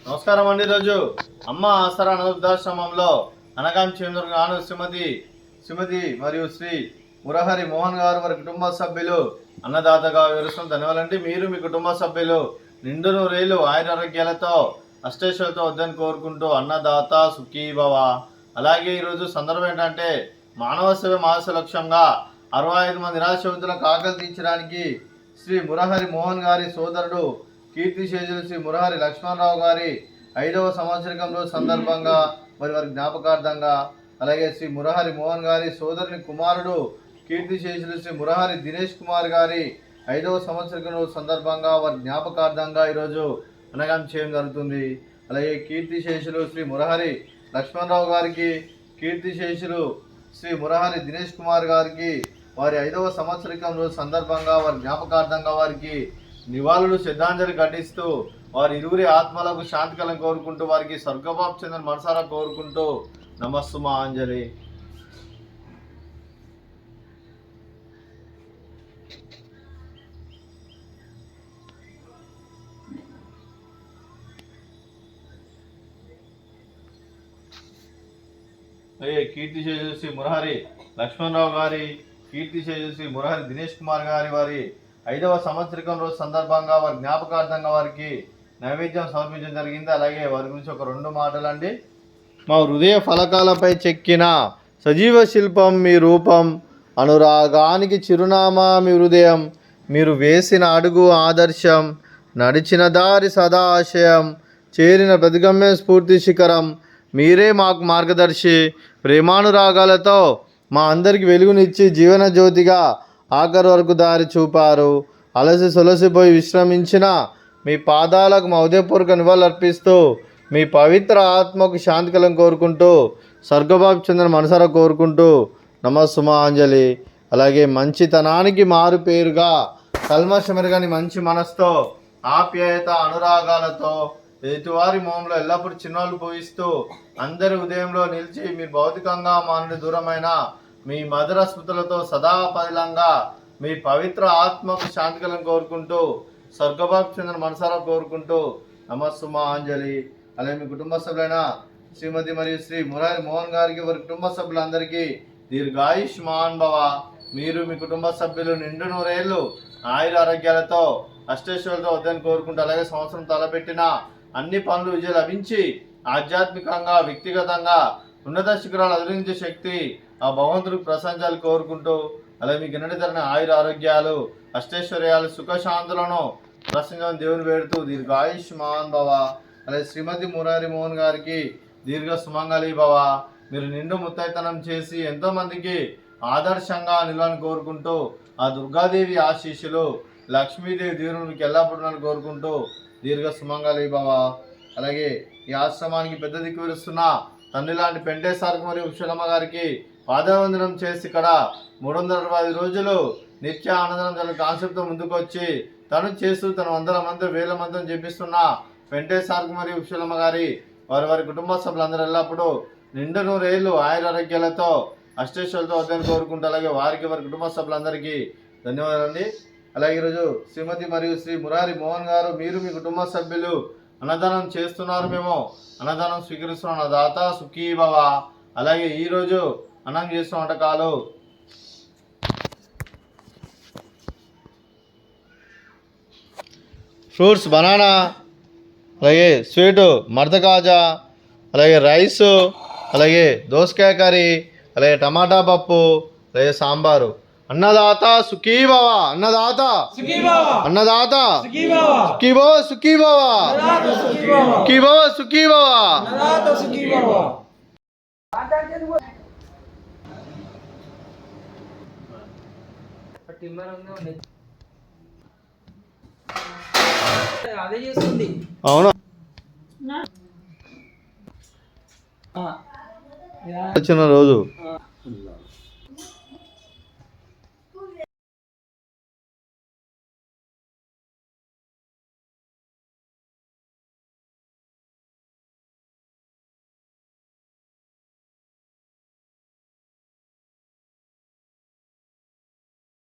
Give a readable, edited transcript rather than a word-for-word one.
నమస్కారం అండి. ఈరోజు అమ్మ ఆసరా అనాథాశ్రమంలో అనగాం చంద్రగాను శ్రీమతి మరియు శ్రీ మురహరి మోహన్ గారు వారి కుటుంబ సభ్యులు అన్నదాతగా వివరిస్తున్న ధన్యవాదాలండి. మీరు మీ కుటుంబ సభ్యులు నిండు నూరేళ్లు ఆయురారోగ్యాలతో అష్టేశ్వరతో వద్దని కోరుకుంటూ అన్నదాత సుఖీభవ. అలాగే ఈరోజు సందర్భం ఏంటంటే మానవ సేవ మాస లక్ష్యంగా 65 మంది నిరాశ్రయులకు ఆకలి తీర్చడానికి శ్రీ మురహరి మోహన్ గారి సోదరుడు కీర్తిశేషులు శ్రీ మురహరి లక్ష్మణరావు గారి 5వ సంవత్సరికం రోజు సందర్భంగా మరి వారి జ్ఞాపకార్థంగా, అలాగే శ్రీ మురహరి మోహన్ గారి సోదరుని కుమారుడు కీర్తిశేషులు శ్రీ మురహరి దినేష్ కుమార్ గారి 5వ సంవత్సరికం రోజు సందర్భంగా వారి జ్ఞాపకార్థంగా ఈరోజు అనగాం చేయడం జరుగుతుంది. అలాగే కీర్తిశేషులు శ్రీ మురహరి లక్ష్మణరావు గారికి, కీర్తిశేషులు శ్రీ మురహరి దినేష్ కుమార్ గారికి వారి 5వ సంవత్సరికం రోజు సందర్భంగా వారి జ్ఞాపకార్థంగా వారికి నివాళులు శ్రద్ధాంజలి ఘటిస్తూ వారి ఇరువురి ఆత్మలకు శాంతికలం కోరుకుంటూ వారికి స్వర్గపాప చెందిన మనసారా కోరుకుంటూ నమస్సుమాంజలి. కీర్తిశేషులు శ్రీ మురహరి లక్ష్మణరావు గారి, కీర్తిశేషులు శ్రీ మురహరి దినేష్ కుమార్ గారి వారి 5వ సంవత్సరికం రోజు సందర్భంగా వారి జ్ఞాపకార్థంగా వారికి నైవేద్యం సమర్పించడం జరిగింది. అలాగే వారి గురించి ఒక 2 మాటలండి. మా హృదయ ఫలకాలపై చెక్కిన సజీవ శిల్పం మీ రూపం, అనురాగానికి చిరునామా మీ హృదయం, మీరు వేసిన అడుగు ఆదర్శం, నడిచిన దారి సదా ఆశయం, చేరిన ప్రతిగమ్య స్ఫూర్తి శిఖరం, మీరే మాకు మార్గదర్శి. ప్రేమానురాగాలతో మా అందరికి వెలుగునిచ్చి జీవన జ్యోతిగా ఆఖరి వరకు దారి చూపారు. అలసి సొలసిపోయి విశ్రమించిన మీ పాదాలకు మా ఉదయపూర్వక నివాళులర్పిస్తూ మీ పవిత్ర ఆత్మకు శాంతికలం కోరుకుంటూ స్వర్గబాబు చెందిన మనసారా కోరుకుంటూ నమస్సుమాంజలి. అలాగే మంచితనానికి మారు పేరుగా కల్మషమెరగని మంచి మనసుతో ఆప్యాయత అనురాగాలతో ఎదుటివారి మొహంలో ఎల్లప్పుడూ చిన్నోళ్ళు పూయిస్తూ అందరి ఉదయంలో నిలిచి మీరు భౌతికంగా మా నుండి దూరమైన మీ మధుర స్మృతులతో సదా పదిలంగా మీ పవిత్ర ఆత్మకు శాంతికలను కోరుకుంటూ స్వర్గబాబు చెందిన మనసారా కోరుకుంటూ నమస్సుమాంజలి. అలాగే మీ కుటుంబ సభ్యులైన శ్రీమతి మరియు శ్రీ మురహరి మోహన్ గారికి వారి కుటుంబ సభ్యులందరికీ దీర్ఘాయుష్మాన్ భవ. మీరు మీ కుటుంబ సభ్యులు నిండు నూరేళ్లు ఆయుర ఆరోగ్యాలతో అష్టేశ్వరులతో వద్దని కోరుకుంటూ, అలాగే సంవత్సరం తలపెట్టిన అన్ని పనులు విజయం లభించి ఆధ్యాత్మికంగా వ్యక్తిగతంగా ఉన్నత శిఖరాలు అధిరోహించే శక్తి ఆ భగవంతుడికి ప్రశంసాలు కోరుకుంటూ, అలాగే మీకు ఎన్నటితరని ఆయుర ఆరోగ్యాలు అష్టైశ్వర్యాలు సుఖశాంతులను ప్రశంసలను దేవుని వేడుతూ దీర్ఘాయుష్మాన్ భవ. అలాగే శ్రీమతి మురహరి మోహన్ గారికి దీర్ఘ సుమంగళి భవ. మీరు నిండు ముత్తైతనం చేసి ఎంతోమందికి ఆదర్శంగా నిలవని కోరుకుంటూ ఆ దుర్గాదేవి ఆశీస్సులు లక్ష్మీదేవి దీవుని మీకు ఎల్లప్పుడూ కోరుకుంటూ దీర్ఘ సుమంగళి భవ. అలాగే ఈ ఆశ్రమానికి పెద్ద దిక్కు విరుస్తున్న తండ్రి లాంటి పెంటే సార్కు మరియు ఉషలమ్మ గారికి పాదవందనం చేసి ఇక్కడ 365 రోజులు నిత్య ఆనందం తన కాన్సెప్ట్తో ముందుకు వచ్చి తను చేస్తూ తన 100 మంది 1000 మందిని చెప్పిస్తున్న పెంటే సార్కు మరియు ఉషలమ్మ గారి వారి కుటుంబ సభ్యులందరూ ఎల్లప్పుడూ నిండు నూరేళ్లు ఆయురారోగ్యాలతో అష్టేశ్వరులతో వద్దని కోరుకుంటూ, అలాగే వారి కుటుంబ సభ్యులందరికీ ధన్యవాదాలండి. అలాగే ఈరోజు శ్రీమతి మరియు శ్రీ మురహరి మోహన్ గారు, మీరు మీ కుటుంబ సభ్యులు అన్నదానం చేస్తున్నారు, మేము అన్నదానం స్వీకరిస్తున్నాం. దాత సుఖీభవ. అలాగే ఈరోజు అన్నం చేస్తున్న వంటకాలు ఫ్రూట్స్ బనానా, అలాగే స్వీటు మర్ద కాజా, అలాగే రైసు, అలాగే దోసకాయ కర్రీ, అలాగే టమాటా పప్పు, అలాగే సాంబారు. అన్నదాత సుఖీభవ. అన్నదాత అన్నదాత సుఖీభవ సుఖీభవ సుఖీభవ సుఖీభవ. అవును, వచ్చిన రోజు